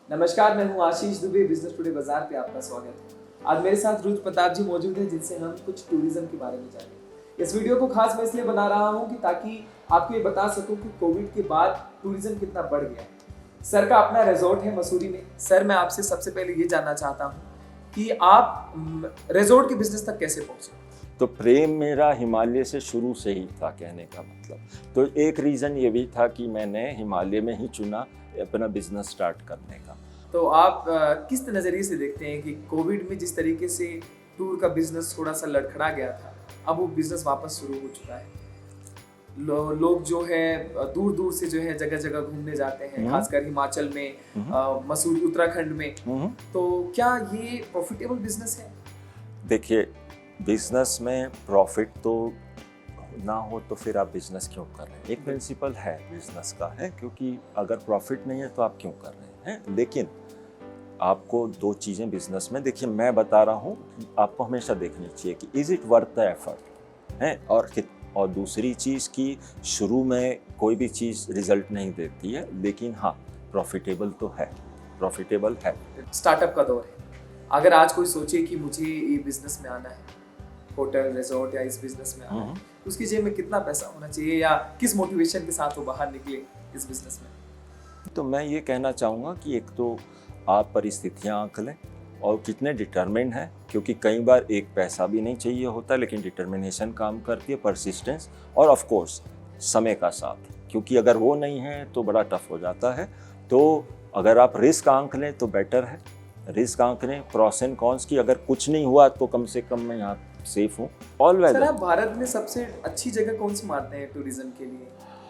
नमस्कार, मैं हूं आशीष दुबे। बिजनेस टुडे बाजार पे आपका स्वागत है। आज मेरे साथ रुद्र प्रताप जी मौजूद हैं, जिनसे हम कुछ टूरिज्म के बारे में जानेंगे। इस वीडियो को खास मैं इसलिए बना रहा हूं कि ताकि आपको ये बता सकूं कि कोविड के बाद टूरिज्म कितना बढ़ गया है। सर का अपना रिजॉर्ट है मसूरी में। सर, मैं आपसे सबसे पहले ये जानना चाहता हूँ कि आप रिजॉर्ट के बिजनेस तक कैसे पहुंचे? तो प्रेम मेरा हिमालय से शुरू से ही था, कहने का मतलब। तो एक रीज़न ये भी था कि मैंने हिमालय में ही चुना अपना बिजनेस स्टार्ट करने का। तो आप किस नज़रिए से देखते हैं कि कोविड में जिस तरीके से टूर का बिजनेस थोड़ा सा लड़खड़ा गया था, अब वो बिजनेस वापस शुरू हो चुका है। लोग जो है दूर दूर से जो है जगह जगह घूमने जाते हैं, खासकर हिमाचल में, मसूरी, उत्तराखंड में। तो क्या ये प्रॉफिटेबल बिजनेस है? देखिए, बिजनेस में प्रॉफिट तो ना हो तो फिर आप बिजनेस क्यों कर रहे हैं? एक प्रिंसिपल है बिजनेस का, है, क्योंकि अगर प्रॉफिट नहीं है तो आप क्यों कर रहे हैं? लेकिन आपको दो चीज़ें बिजनेस में, देखिए मैं बता रहा हूँ, आपको हमेशा देखनी चाहिए कि is it worth the effort, है, और दूसरी चीज़ कि शुरू में कोई भी चीज़ रिजल्ट नहीं देती है, लेकिन हाँ प्रॉफिटेबल तो है, प्रॉफिटेबल है। स्टार्टअप का दौर है। अगर आज कोई सोचे कि मुझे ये बिजनेस में आना है, होटल रिजॉर्ट या इस बिजनेस में आना है, तो उसकी जेब में कितना पैसा होना चाहिए या किस मोटिवेशन के साथ वो बाहर निकले इस बिजनेस में? तो मैं ये कहना चाहूँगा कि एक तो आप परिस्थितियाँ आंक लें और कितने डिटरमिन हैं, क्योंकि कई बार एक पैसा भी नहीं चाहिए होता, लेकिन डिटर्मिनेशन काम करती है, परसिस्टेंस, और ऑफ कोर्स समय का साथ, क्योंकि अगर वो नहीं है तो बड़ा टफ हो जाता है। तो अगर आप रिस्क आंक लें तो बेटर है, रिस्क आंक लें, प्रॉस एंड कॉन्स की। अगर कुछ नहीं हुआ तो कम से कम मैं यहाँ सेफ हूँ। सर, आप भारत में सबसे अच्छी जगह कौन सी मानते हैं टूरिज्म के लिए?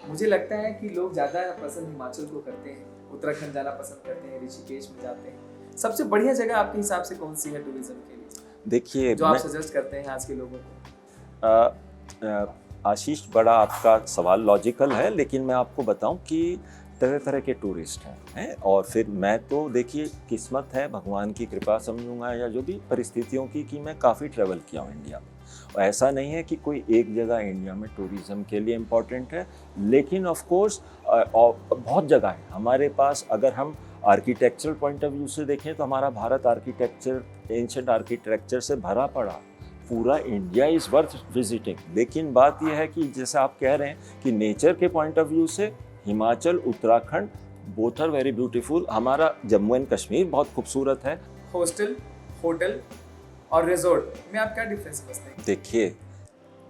मुझे लगता है कि लोग ज़्यादा पसंद हिमाचल को करते हैं, उत्तराखंड जाना पसंद करते हैं, ऋषिकेश में जाते हैं। सबसे बढ़िया जगह आपके हिसाब से कौन सी है टूरिज्म के लिए? देखिए, जो आप सजेस्ट करते हैं आज के लोगों को। आशीष, बड़ा आपका सवाल लॉजिकल है, लेकिन मैं आपको बताऊं कि तरह तरह के टूरिस्ट हैं, और फिर मैं तो, देखिए, किस्मत है, भगवान की कृपा समझूंगा या जो भी परिस्थितियों की, कि मैं काफ़ी ट्रैवल किया हूँ इंडिया में। और ऐसा नहीं है कि कोई एक जगह इंडिया में टूरिज़्म के लिए इम्पोर्टेंट है, लेकिन ऑफ कोर्स बहुत जगह है हमारे पास। अगर हम आर्किटेक्चरल पॉइंट ऑफ व्यू से देखें तो हमारा भारत आर्किटेक्चर, एंशिएंट आर्किटेक्चर से भरा पड़ा, पूरा इंडिया इज़ वर्थ विजिटिंग। लेकिन बात यह है कि जैसे आप कह रहे हैं कि नेचर के पॉइंट ऑफ व्यू से Himachal, Uttarakhand, both are very beautiful. हमारा जम्मू एंड कश्मीर बहुत खूबसूरत है। हॉस्टल, होटल और रिजॉर्ट में आप क्या डिफरेंस समझते हैं? देखिए,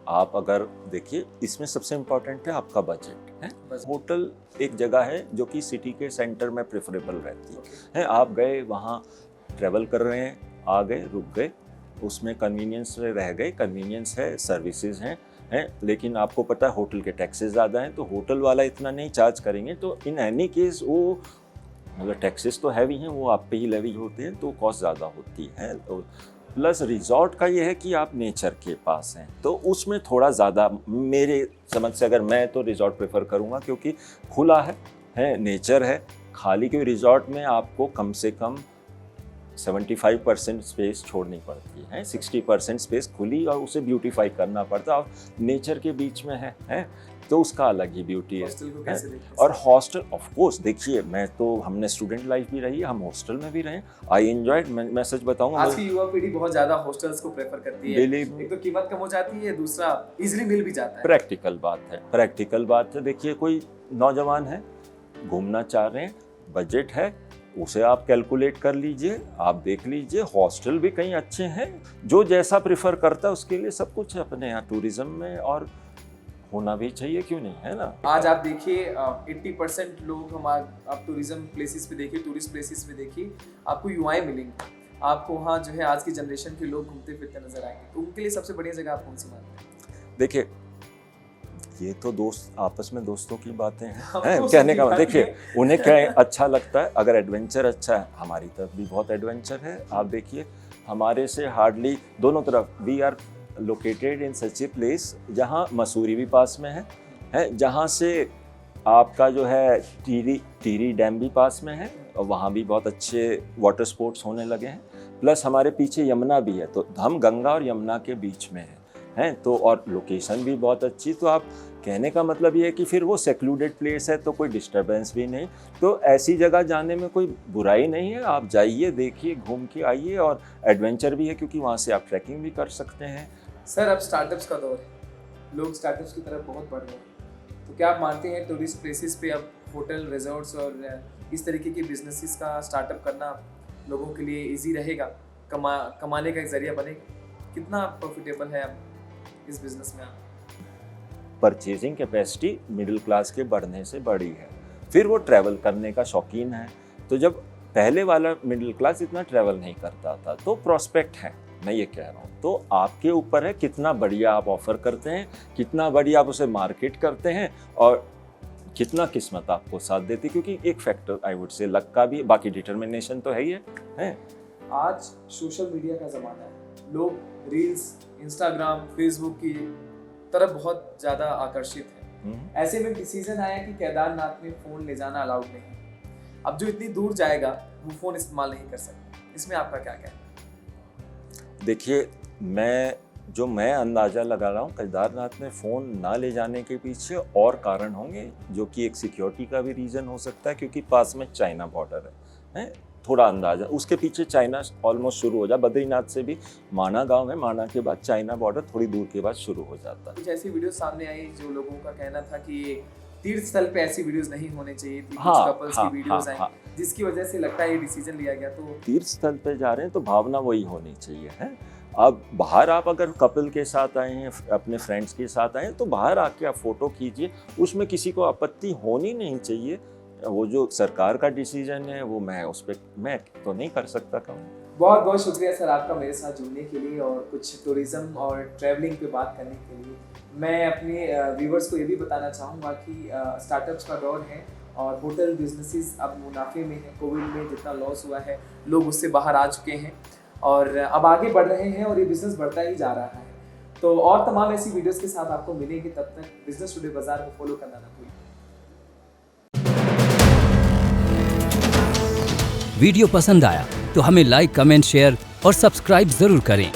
आप अगर देखिए, इसमें सबसे इम्पोर्टेंट है आपका बजट, है। होटल एक जगह है जो कि सिटी के सेंटर में प्रेफरेबल रहती है। आप गए वहाँ, ट्रैवल कर रहे हैं, आ गए, रुक गए, उसमें कन्वीनियंस रह गए, कन्वीनियंस है, सर्विसेज हैं, लेकिन आपको पता है होटल के टैक्सेस ज़्यादा हैं, तो होटल वाला इतना नहीं चार्ज करेंगे। तो इन एनी केस वो, मतलब टैक्सेस तो हैवी हैं, वो आप पे ही लेवी होते हैं, तो कॉस्ट ज़्यादा होती है। तो प्लस रिजॉर्ट का ये है कि आप नेचर के पास हैं, तो उसमें थोड़ा ज़्यादा, मेरे समझ से, अगर मैं तो रिजॉर्ट प्रेफर करूँगा, क्योंकि खुला है, नेचर है खाली। के रिजॉर्ट में आपको कम से कम 75% स्पेस छोड़नी पड़ती है, 60% स्पेस खुली, और उसे ब्यूटीफाई करना पड़ता है, और नेचर के बीच में है, तो उसका अलग ही ब्यूटी है। और हॉस्टल, ऑफ कोर्स, देखिए, मैं तो, हमने स्टूडेंट लाइफ भी रही है, हम हॉस्टल में भी रहे, आई एंजॉयड। मैं सच बताऊंगा, आज की युवा पीढ़ी बहुत ज्यादा हॉस्टल्स को प्रेफर करती है। एक तो कीमत कम हो जाती है, दूसरा इजीली मिल भी जाता है। प्रैक्टिकल बात है। देखिए, कोई नौजवान है, घूमना चाह रहे हैं, बजट है, उसे आप कैलकुलेट कर लीजिए, आप देख लीजिए, हॉस्टल भी कहीं अच्छे हैं, जो जैसा प्रेफर करता है उसके लिए सब कुछ है अपने यहाँ टूरिज्म में, और होना भी चाहिए, क्यों नहीं, है ना। आज आप देखिए 80% लोग आप टूरिज्म प्लेसेस पे देखिए, टूरिस्ट प्लेसेस पे देखिए, आपको युवाएं मिलेंगी। आपको वहाँ जो है आज की जनरेशन के लोग घूमते फिरते नजर आएंगे। तो उनके लिए सबसे बढ़िया जगह आप कौन सी मानते हैं? देखिए, ये तो दोस्त आपस में, दोस्तों की बातें हैं, कहने का, देखिए, उन्हें क्या अच्छा लगता है। अगर एडवेंचर अच्छा है, हमारी तरफ भी बहुत एडवेंचर है। आप देखिए, हमारे से हार्डली दोनों तरफ, we are located in such a place जहाँ मसूरी भी पास में है, जहाँ से आपका जो है टिहरी डैम भी पास में है, और वहाँ भी बहुत अच्छे वाटर स्पोर्ट्स होने लगे हैं। प्लस हमारे पीछे यमुना भी है, तो हम गंगा और यमुना के बीच में हैं, तो और लोकेशन भी बहुत अच्छी। तो आप कहने का मतलब ये है कि फिर वो सेक्लूडेड प्लेस है तो कोई डिस्टरबेंस भी नहीं, तो ऐसी जगह जाने में कोई बुराई नहीं है। आप जाइए, देखिए, घूम के आइए, और एडवेंचर भी है क्योंकि वहाँ से आप ट्रैकिंग भी कर सकते हैं। सर अब स्टार्टअप्स का दौर है, लोग स्टार्टअप्स की तरफ बहुत बढ़ रहे हैं, तो क्या आप मानते हैं टूरिस्ट प्लेसेस पे अब होटल, रिजॉर्ट्स और इस तरीके के बिजनेसेस का स्टार्टअप करना लोगों के लिए इजी रहेगा, कमाने का एक जरिया बनेगा? कितना प्रॉफिटेबल है अब इस बिजनेस में? आप परचेजिंग कैपेसिटी मिडिल क्लास के बढ़ने से बढ़ी है, फिर वो ट्रैवल करने का शौकीन है। तो जब पहले वाला मिडिल क्लास इतना ट्रैवल नहीं करता था, तो प्रोस्पेक्ट है, मैं ये कह रहा हूँ। तो आपके ऊपर है कितना बढ़िया आप ऑफर करते हैं, कितना बढ़िया आप उसे मार्केट करते हैं, और कितना किस्मत आपको साथ देती, क्योंकि एक factor I would say luck का भी, बाकी डिटर्मिनेशन तो है ही है। आज सोशल मीडिया का ज़माना है, लोग रील्स, इंस्टाग्राम, फेसबुक की तरफ बहुत ज़्यादा आकर्षित हैं। ऐसे में डिसीजन आया कि केदारनाथ में फ़ोन ले जाना अलाउड नहीं है। अब जो इतनी दूर जाएगा वो फ़ोन इस्तेमाल नहीं कर सकता, इसमें आपका क्या कहना है? देखिए, मैं अंदाज़ा लगा रहा हूँ, केदारनाथ में फ़ोन ना ले जाने के पीछे और कारण होंगे, जो कि एक सिक्योरिटी का भी रीज़न हो सकता है, क्योंकि पास में चाइना बॉर्डर है। थोड़ा अंदाज़ा उसके पीछे चाइना ऑलमोस्ट शुरू हो जाए, बद्रीनाथ से भी माना गांव है, माना के बाद चाइना बॉर्डर थोड़ी दूर के बाद शुरू हो जाता है। कुछ ऐसी वीडियो सामने आई जो लोगों का कहना था कि तीर्थ स्थल पे ऐसी वीडियोस नहीं होने चाहिए थी, कुछ कपल्स की वीडियोस आई, जिसकी वजह से लगता है ये डिसीजन लिया गया। तो तीर्थ स्थल पे जा रहे हैं तो भावना वही होनी चाहिए है। अब बाहर आप अगर कपल के साथ आए हैं, अपने फ्रेंड्स के साथ आए हैं, तो बाहर आके आप फोटो खींचिए, उसमें किसी को आपत्ति होनी नहीं चाहिए। वो जो सरकार का डिसीजन है वो मैं मैं तो नहीं कर सकता काम। बहुत बहुत शुक्रिया सर आपका मेरे साथ जुड़ने के लिए और कुछ टूरिज्म और ट्रैवलिंग पे बात करने के लिए। मैं अपने व्यूवर्स को ये भी बताना चाहूँगा कि स्टार्टअप्स का दौर है और होटल बिजनेसेस अब मुनाफे में है। कोविड में जितना लॉस हुआ है, लोग उससे बाहर आ चुके हैं और अब आगे बढ़ रहे हैं और ये बिजनेस बढ़ता ही जा रहा है। तो और तमाम ऐसी वीडियोस के साथ आपको मिलेंगे, तब तक बिजनेस टुडे बाजार को फॉलो करना ना भूलिए। वीडियो पसंद आया तो हमें लाइक, कमेंट, शेयर और सब्सक्राइब जरूर करें।